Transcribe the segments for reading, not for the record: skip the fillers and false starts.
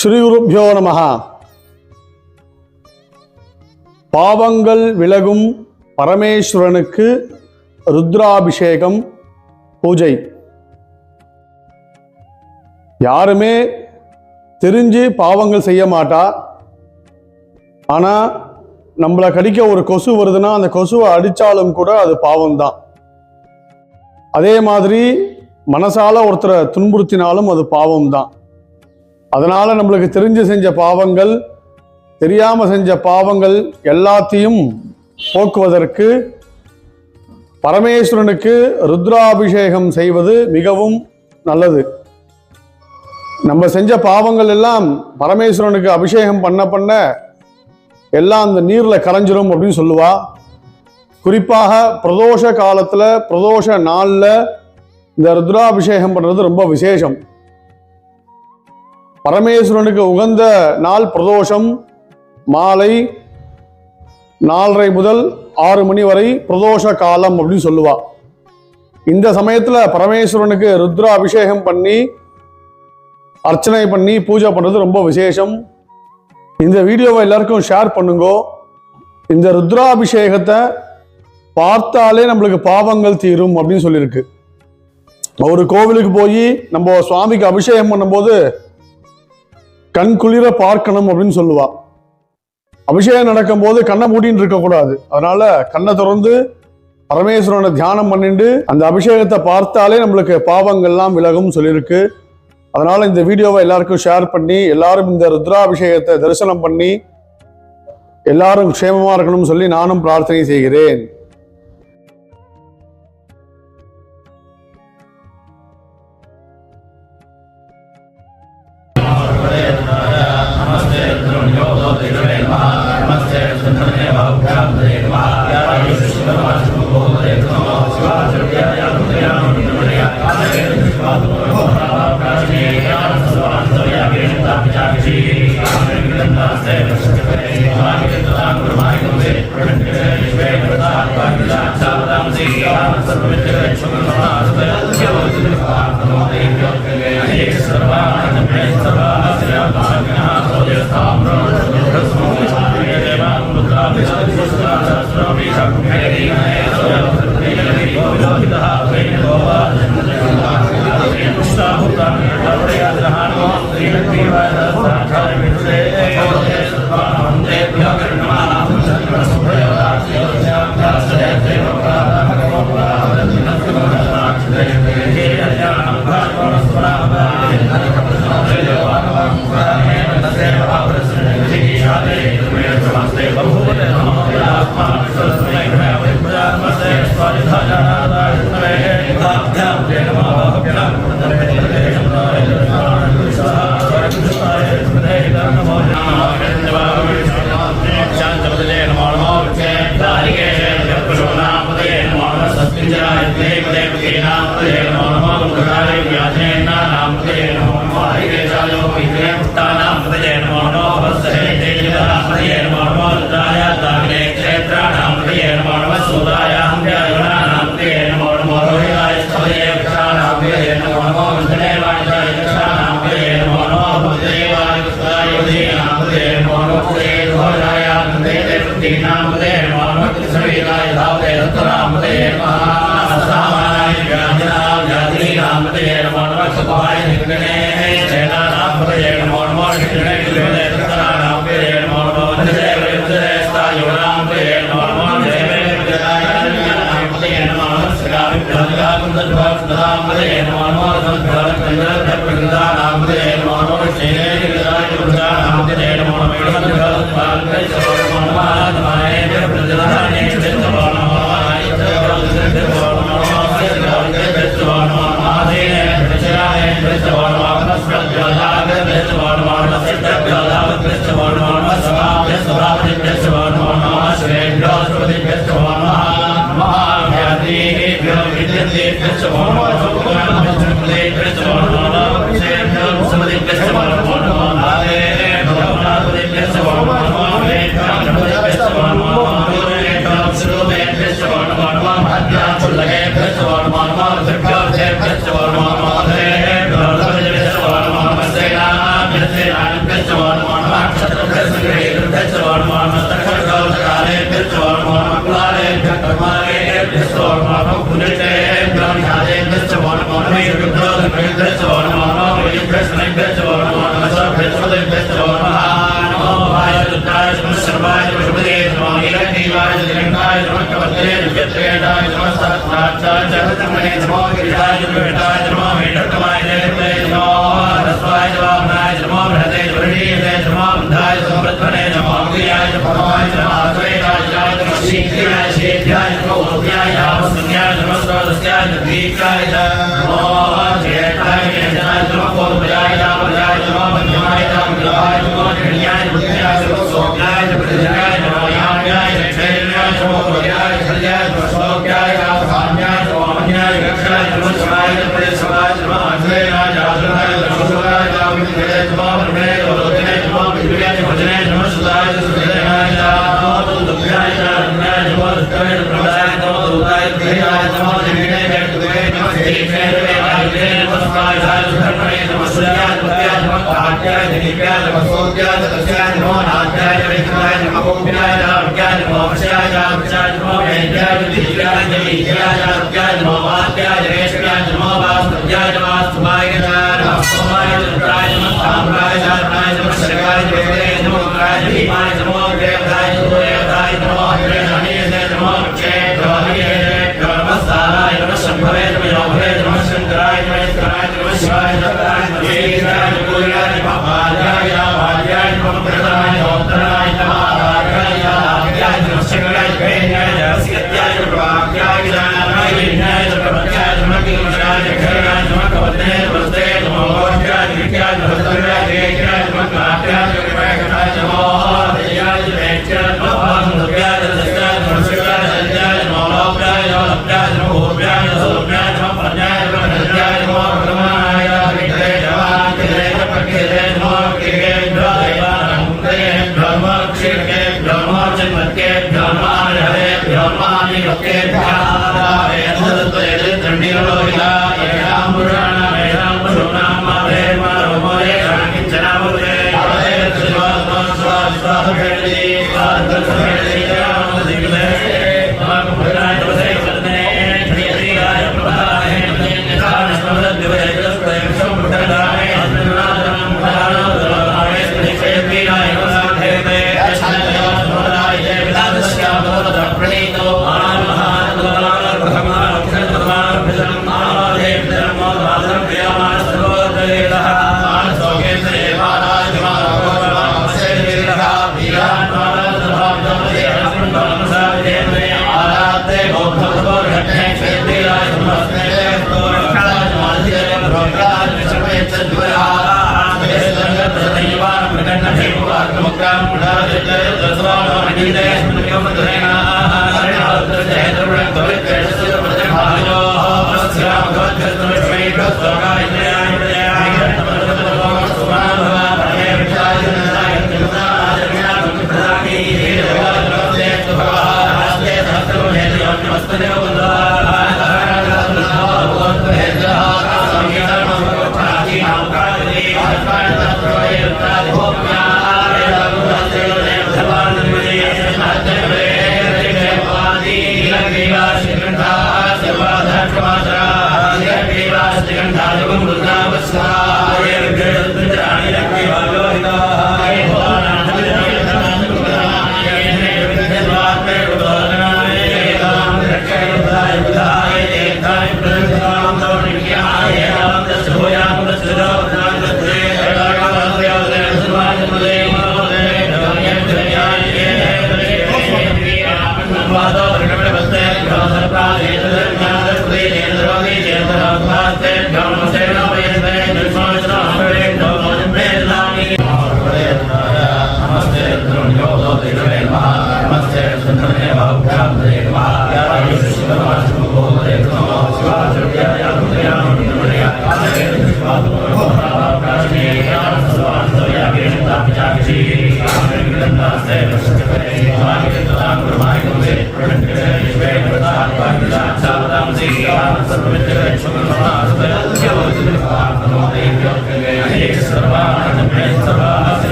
ஸ்ரீகுருப்யோ நமஹ. பாவங்கள் விலகும் பரமேஸ்வரனுக்கு ருத்ராபிஷேகம் பூஜை. யாருமே தெரிஞ்சு பாவங்கள் செய்ய மாட்டா. ஆனால் நம்மளை கடிக்க ஒரு கொசு வருதுன்னா அந்த கொசுவை அடித்தாலும் கூட அது பாவம்தான். அதே மாதிரி மனசால ஒருத்தரை துன்புறுத்தினாலும் அது பாவம்தான். அதனால நம்மளுக்கு தெரிஞ்சு செஞ்ச பாவங்கள், தெரியாம செஞ்ச பாவங்கள் எல்லாத்தையும் போக்குவதற்கு பரமேஸ்வரனுக்கு ருத்ராபிஷேகம் செய்வது மிகவும் நல்லது. நம்ம செஞ்ச பாவங்கள் எல்லாம் பரமேஸ்வரனுக்கு அபிஷேகம் பண்ண பண்ண எல்லாம் அந்த நீர்ல கரைஞ்சிரும் அப்படின்னு சொல்லுவா. குறிப்பாக பிரதோஷ காலத்துல, பிரதோஷ நாள்ல இந்த ருத்ராபிஷேகம் பண்றது ரொம்ப விசேஷம். பரமேஸ்வரனுக்கு உகந்த நாள் பிரதோஷம். மாலை 4:30 முதல் 6 மணி வரை பிரதோஷ காலம் அப்படின்னு சொல்லுவா. இந்த சமயத்துல பரமேஸ்வரனுக்கு ருத்ர அபிஷேகம் பண்ணி அர்ச்சனை பண்ணி பூஜை பண்றது ரொம்ப விசேஷம். இந்த வீடியோவை எல்லாருக்கும் ஷேர் பண்ணுங்க. இந்த ருத்ராபிஷேகத்தை பார்த்தாலே நம்மளுக்கு பாவங்கள் தீரும் அப்படின்னு சொல்லியிருக்கு. ஒரு கோவிலுக்கு போய் நம்ம சுவாமிக்கு அபிஷேகம் பண்ணும்போது கண் குளிர பார்க்கணும் அப்படின்னு சொல்லுவா. அபிஷேகம் நடக்கும் போது கண்ணை மூடின்னு இருக்கக்கூடாது. அதனால கண்ணை திறந்து பரமேஸ்வரனை தியானம் பண்ணிட்டு அந்த அபிஷேகத்தை பார்த்தாலே நம்மளுக்கு பாவங்கள்லாம் விலகும் சொல்லியிருக்கு. அதனால இந்த வீடியோவை எல்லாருக்கும் ஷேர் பண்ணி எல்லாரும் இந்த ருத்ராபிஷேகத்தை தரிசனம் பண்ணி எல்லாரும் க்ஷேமமா இருக்கணும்னு சொல்லி நானும் பிரார்த்தனை செய்கிறேன்.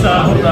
Stop.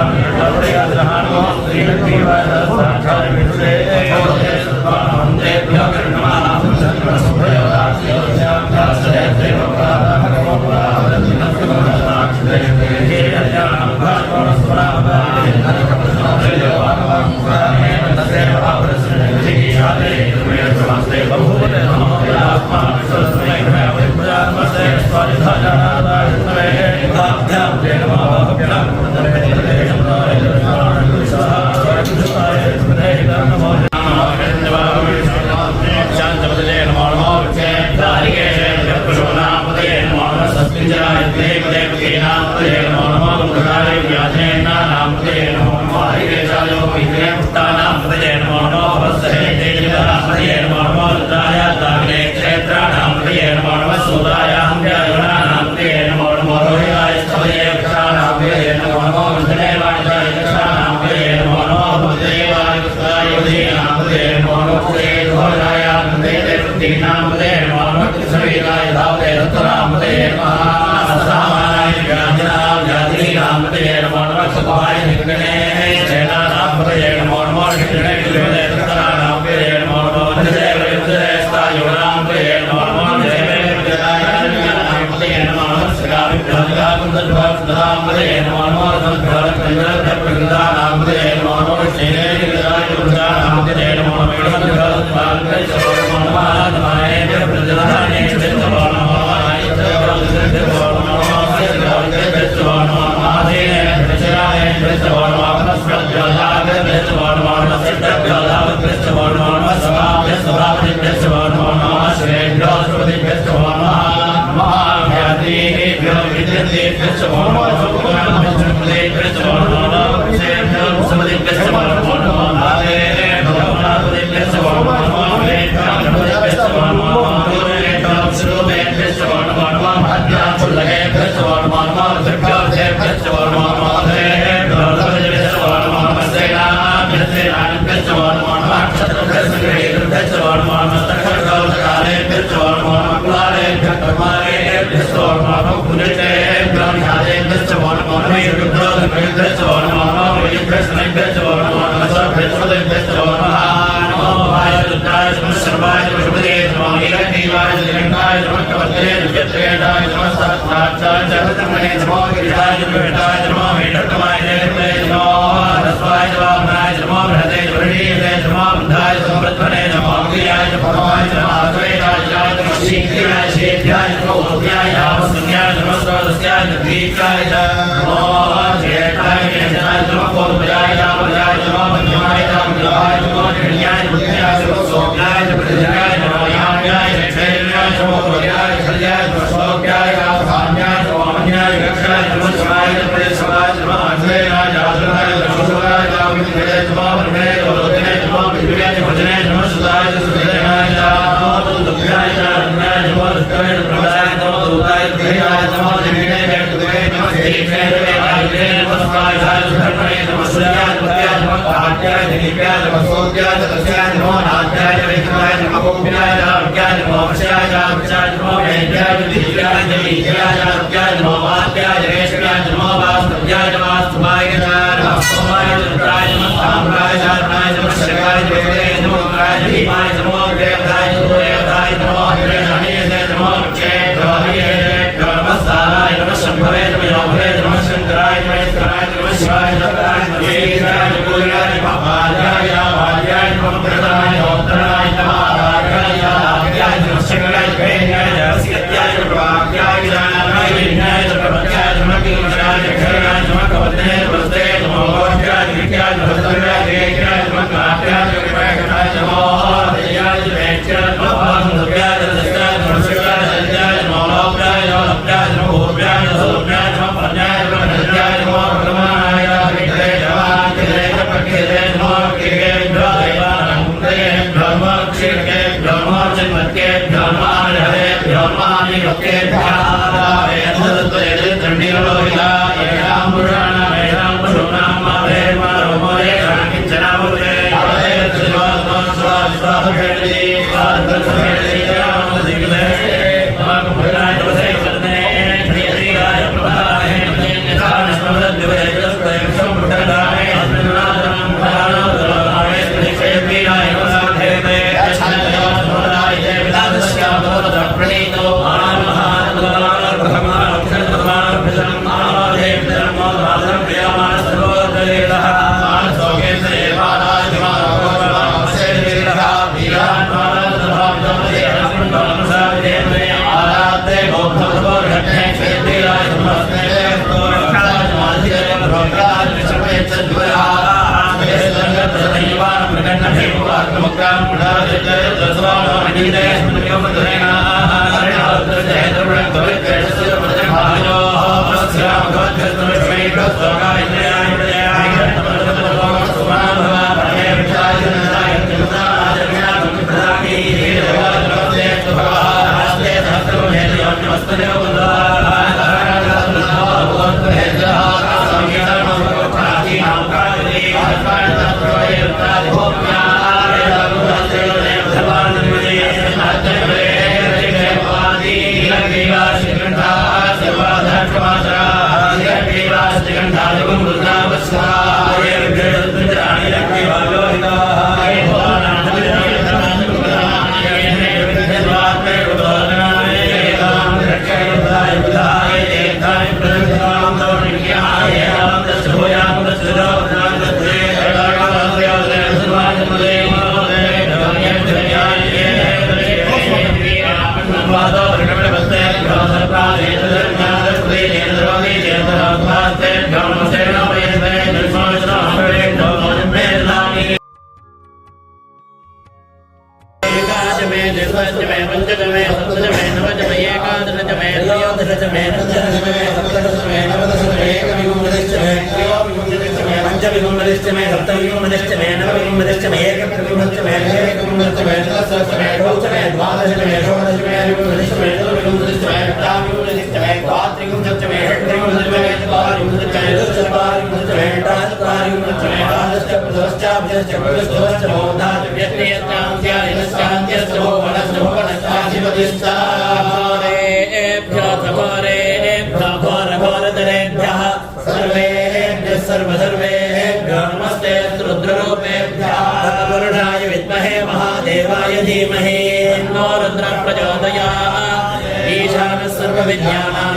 रुद्राय विद्महे महादेवाय धीमहि तन्नो रुद्रः प्रचोदयात्। ईशानः सर्वविद्यानां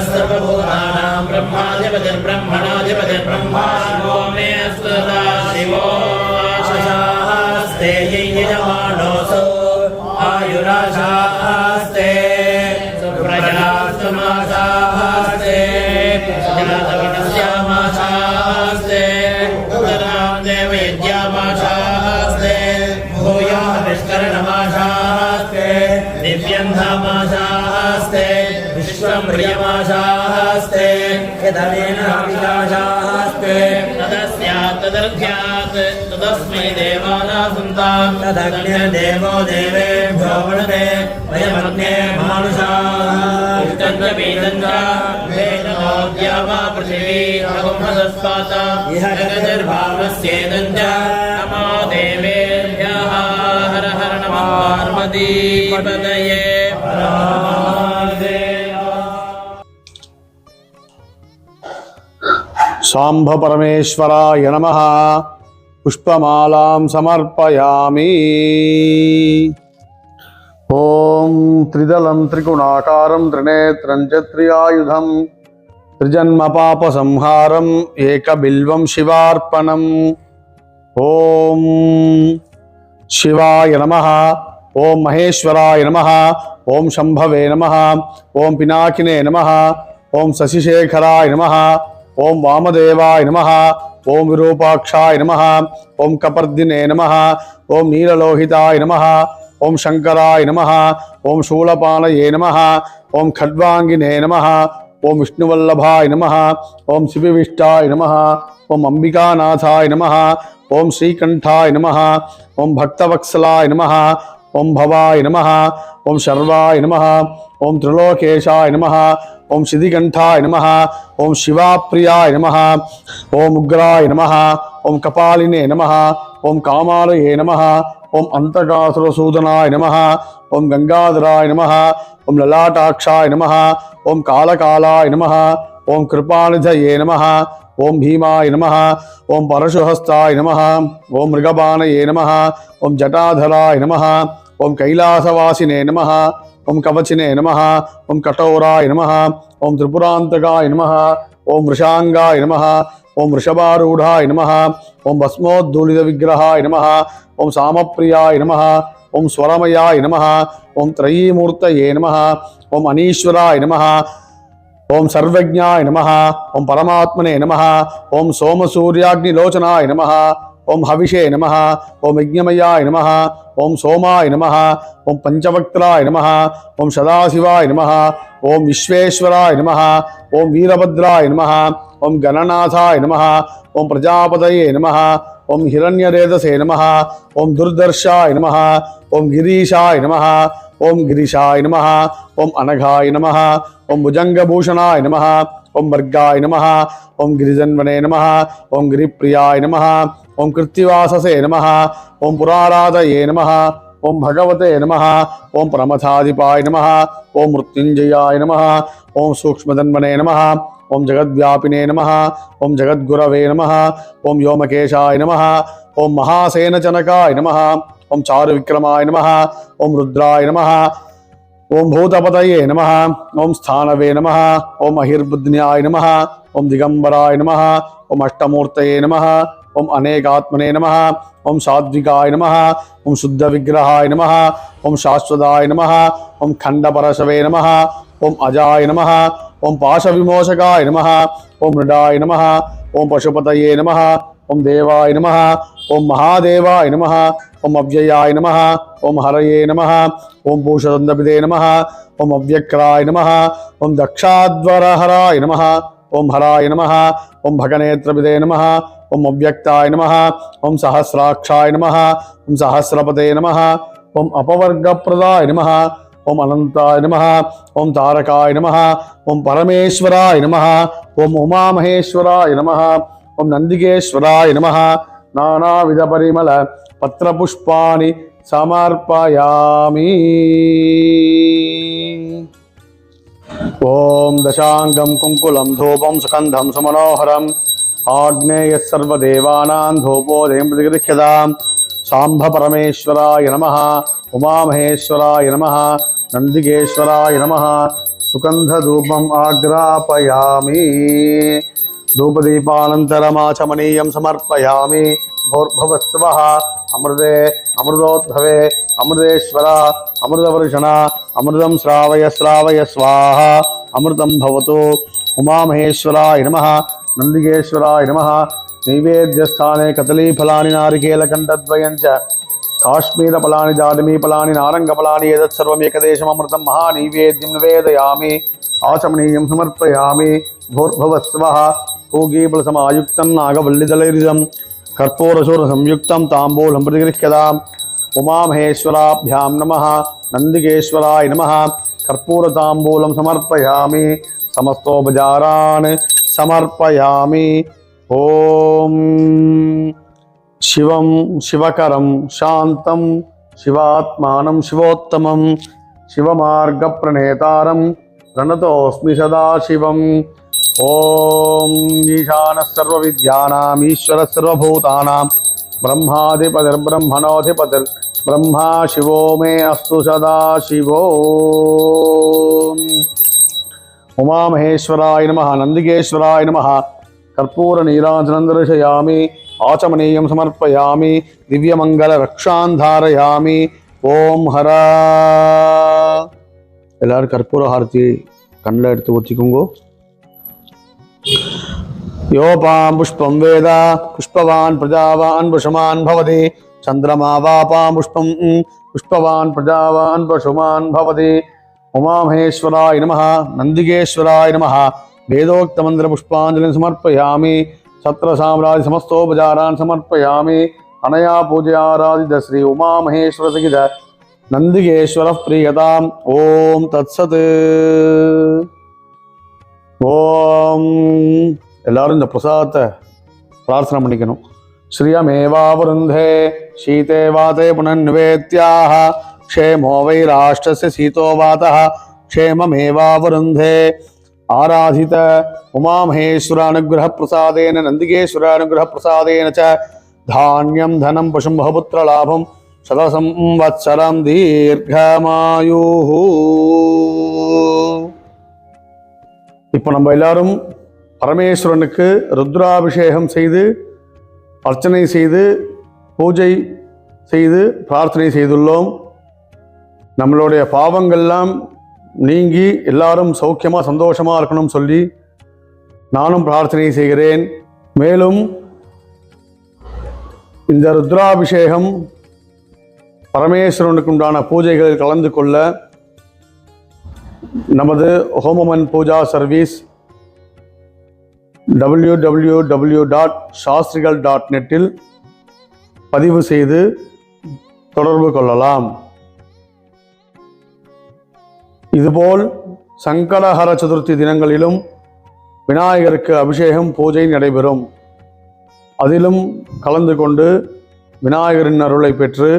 सर्वभूतानां ब्रह्माधिपतिर्ब्रह्मणाधिपतिर्ब्रह्मा शिवो मे स्तुता शिवो शास्ते यजमानोऽसौ आयुराशास्ते सुप्रजास्तमाशास्ते जातवनस्यामाशास्ते वेद्यामाशास्ते भूयाः विष्करणमाशास्ते दिव्यन्धामाशास्ते विश्वं प्रियमाशास्ते यदनेन रामिशास्ते तदस्यात् तदर्घ्यात् तदस्मै देवानासन्तां तदग्निर्देवो देवेभ्यो वणते वयमग्ने मानुषाः इष्टञ्च वेदनोऽद्या वा पृथिवी अगुंहसस्पाता इह गतिर्भावस्येदञ्च नमो देवेभ्यः हर हर नमः पार्वतीपतये शाम्भ परमेश्वराय नमः। पुष्पमालां समर्पयामि। ॐ त्रिदलं त्रिगुणाकारं त्रिनेत्रं च त्रियायुधं त्रिजन्म पापसंहारं एकबिल्वं शिवार्पणम्। ॐ शिवाय नमः। ॐ महेश्वराय नमः। ॐ शम्भवे नमः। ॐ पिनाकिने नमः। ॐ शशिशेखराय नमः। ॐ वामदेवाय नमः। ॐ विरूपाक्षाय नमः। ॐ कपर्दिने नमः। ॐ नीललोहिताय नमः। ॐ शंकराय नमः। ॐ शूलपाणये नमः। ॐ खड्वांगिने नमः। ॐ विष्णुवल्लभाय नमः। ॐ शिविविष्टाय नमः। ॐ अंबिकानाथाय नमः। ॐ श्रीकंठाय नमः। ॐ भक्तवत्सलाय नमः। ॐ भवाय नमः। ॐ शर्वाय नमः। ॐ त्रिलोकेशाय नमः। ॐ शिधिकंठाय नमः। ॐ शिवाप्रियाय नमः। ॐ उग्राय नमः। ॐ कपालिने नमः। ॐ कामालये नमः। ॐ अंतकासुरसूदनाय नमः। ॐ गंगाधराय नमः। ॐ ललाटाक्षाय नमः। ॐ कालकालाय नमः। ॐ कृपानिधये नमः। ॐ भीमाय नमः। ॐ परशुहस्ताय नमः। ॐ मृगबाणये नमः। ॐ जटाधराय नमः। ॐ कैलासवासिने नमः। ॐ कवचिने नमः। ॐ कठोराय नमः। ॐ त्रिपुरान्तकाय नमः। ॐ वृषांगाय नमः। ॐ वृषभारूढ़ाय नमः। ॐ भस्मोद्धूलितविग्रहाय नमः। ॐ सामप्रियाय नमः। ॐ स्वरमयाय नमः। ॐ त्रयीमूर्तये नमः। ॐ अनीश्वराय नमः। ॐ सर्वज्ञाय नमः। ॐ परमात्मने नमः। ॐ सोमसूर्याग्निलोचनाय नमः। ஓம் ஹவிஷே நமஹ, ஓம் யஜ்ஞமயாய நமஹ, ஓம் சோமாய நமஹ, ஓம் பஞ்சவக்த்ராய நமஹ, ஓம் சதாசிவாய நமஹ, ஓம் விஸ்வேஸ்வராய நமஹ, ஓம் வீரபத்ராய நமஹ, ஓம் கணநாதாய நமஹ, ஓம் பிரஜாபதயே நமஹ, ஓம் ஹிரண்யரேதசே நமஹ, ஓம் துர்தர்ஷாய நமஹ, ஓம் கிரீஷாய நமஹ, ஓம் கிரிஷாய நமஹ, ஓம் அனகாய நமஹ, ஓம் புஜங்கபூஷணாய நமஹ, ஓம் வர்காய நமஹ, ஓம் கிரிஜன்வனே நமஹ, ஓம் கிரிப்ரியாய நமஹ, ஓம் கிருத்திவாசசே நமஹ, ஓம் புராராதயே நமஹ, ஓம் பகவதே நமஹ, ஓம் பிரமதாதிபாய நமஹ, ஓம் மிருத்யுஞ்சயாய நமஹ, ஓம் சூக்ஷ்மதன்வனே நமஹ, ஓம் ஜகத்வியாபினே நமஹ, ஓம் ஜகத்குரவே நமஹ, ஓம் யோமகேஷாய நமஹ, ஓம் மகாசேனஜனகாய நமஹ, ஓம் சாருவிக்ரமாய நமஹ, ஓம் ருத்ராய நமஹ, ஓம் பூதபதயே நமஹ, ஓம் ஸ்தானவே நமஹ, ஓம் அஹிர்புத்ன்யாய நமஹ, ஓம் திகம்பராய நமஹ, ஓம் அஷ்டமூர்த்தயே நமஹ, ஓம் அநேகாத்மனே நமஹ, ஓம் சாத்விகாய நமஹ, ஓம் சுத்த விக்கிரகாய நமஹ, ஓம் சாஸ்வதாய நமஹ, ஓம் கண்டபரசவே நமஹ, ஓம் அஜாய நமஹ, ஓம் பாசவிமோசகாய நமஹ, ஓம் மிருடாய நமஹ, ஓம் பசுபதயே நமஹ, ஓம் தேவாய நமஹ, ஓம் மகாதேவாய நமஹ, ஓம் அவ்யயாய நமஹ, ஓம் ஹரயே நமஹ, ஓம் பூஷதந்தபிதே நமஹ, ஓம் அவ்யக்ராய நமஹ, ஓம் தக்ஷாத்வரஹராய நமஹ, ஓம் ஹராய நமஹ, ஓம் பகநேத்ரபிதே நமஹ, ஓம் அவ்யக்தாய நமஹ, ஓம் சஹஸ்ராட்சாய நமஹ, ஓம் சஹஸ்ரபதே நமஹ, ஓம் அபவர்கப்பிரதாய நமஹ, ஓம் அனந்தாய நமஹ, ஓம் தாரகாய நமஹ, ஓம் பரமேஸ்வராய நமஹ, ஓம் உமாமகேஸ்வராய நமஹ, ஓம் நந்திகேஸ்வராய நமஹ. நானாவித பரிமள பத்ரபுஷ்பாணி சமர்ப்பயாமி. ஓம் தசாங்கம் குங்குலம் தூபம் சுகந்தம் சுமனோஹரம் ஆக்னேய சர்வதேவானாம் தூபோதயம் பிரதிகிருஹ்யதாம். சாம்ப பரமேஸ்வராய நமஹ, உமாமகேஸ்வராய நமஹ, நந்திகேஸ்வராய நமஹ. சுகந்த தூபம் ஆக்ராபயாமி. धूपदीपानन्तरमाचमनीयं समर्पयामि. भोर्भुवस्वः अमृते अमृतोद्भवे अमृतेश्वर अमृतवर्षण अमृतं श्रावय श्रावय स्वाहा अमृतं भवतु. उमामहेश्वराय नमः, नन्दिकेश्वराय नमः. नैवेद्यस्थाने कदलीफलानि नारिकेलखण्डद्वयं च काश्मीरफलानि दाडिमीफलानि नारङ्गफलानि एतत् सर्वम् एकदेशम् अमृतं महानैवेद्यं निवेदयामि. आचमनीयं समर्पयामि. भोर्भुवस्वः पूगीफलसमायुक्तं नागवल्लिदलैर्युतं कर्पूरशूर्णसंयुक्तं ताम्बूलं प्रतिगृह्यताम्. उमामहेश्वराभ्यां नमः, नन्दिकेश्वराय नमः. कर्पूरताम्बूलं समर्पयामि. समस्तोपचारान् समर्पयामि. ॐ शिवं शिवकरं शान्तं शिवात्मानं शिवोत्तमं शिवमार्गप्रणेतारं प्रणतोऽस्मि सदाशिवम्. ॐ ईशानः सर्वविद्यानाम् ईश्वरः सर्वभूतानां ब्रह्माधिपतिर्ब्रह्मणोऽधिपतिर्ब्रह्मा शिवो मे अस्तु सदाशिवो. उमामहेश्वराय नमः, नन्दिकेश्वराय नमः. कर्पूरनीराजनं दर्शयामि. आचमनीयं समर्पयामि. दिव्यमङ्गलरक्षान् धारयामि. ஓம் ஹரா. எல்லாரும் கற்பூர ஹாரத்தி கண்ணில் எடுத்து ஊற்றிக்குங்கோ. யோபாம் புஷ்பம் வேத புஷ்பவான் பிரஜாவான் புஷமான் பவதி. சந்திரமா வாபாம் புஷ்பம் புஷ்பவான் பிரஜாவான் பசுமான் பவதி. உமாமகேஸ்வராய நமः, நந்திகேஸ்வராய நமः. வேதோக்த மந்திர புஷ்பாஞ்சலின் சமர்ப்பயாமி. சத்ர சாம்ராஜ் சமஸ்தோபசாரான் சமர்ப்பயாமி. அனயா பூஜையாராதித ஸ்ரீ உமாமகேஸ்வர சகித நந்திகேஸ்வர பிரியதாம். ஓம் தத்சத். ஓம் எல்லாரும் இந்த பிரசாதத்தை பிரார்த்தனை பண்ணிக்கணும். ஸ்ரீயமேவாவருந்தே சீதே வாதே புனன்வேத்யாஹ க்ஷேமோ வை ராஷ்டிரஸ்ய சீதோ வாதः க்ஷேமமேவாவருந்தே. ஆராதித உமாமகேஸ்வர அனுகிரக பிரசாதேன நந்திகேஸ்வர அனுகிரக பிரசாதேன ச தானியம் தனம் பசும் பகுபுத்திர லாபம் சதசம்வத்சரம் தீர்க்கமாயு. இப்போ நம்ம எல்லாரும் பரமேஸ்வரனுக்கு ருத்ராபிஷேகம் செய்து அர்ச்சனை செய்து பூஜை செய்து பிரார்த்தனை செய்துள்ளோம். நம்மளுடைய பாவங்கள்லாம் நீங்கி எல்லாரும் சௌக்கியமாக சந்தோஷமாக இருக்கணும்னு சொல்லி நானும் பிரார்த்தனை செய்கிறேன். மேலும் இந்த ருத்ராபிஷேகம் பரமேஸ்வரனுக்கு உண்டான பூஜைகளில் கலந்து கொள்ள நமது ஹோமமன் பூஜா சர்வீஸ் www.shastrigal.net பதிவு செய்து தொடர்பு கொள்ளலாம். இதுபோல் சங்கடஹர சதுர்த்தி தினங்களிலும் விநாயகருக்கு அபிஷேகம் பூஜை நடைபெறும். அதிலும் கலந்து கொண்டு விநாயகரின் அருளை பெற்று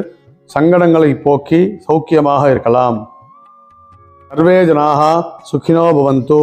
சங்கடங்களை போக்கி சௌக்கியமாக இருக்கலாம். சர்வே ஜனாக சுகினோ பவந்து.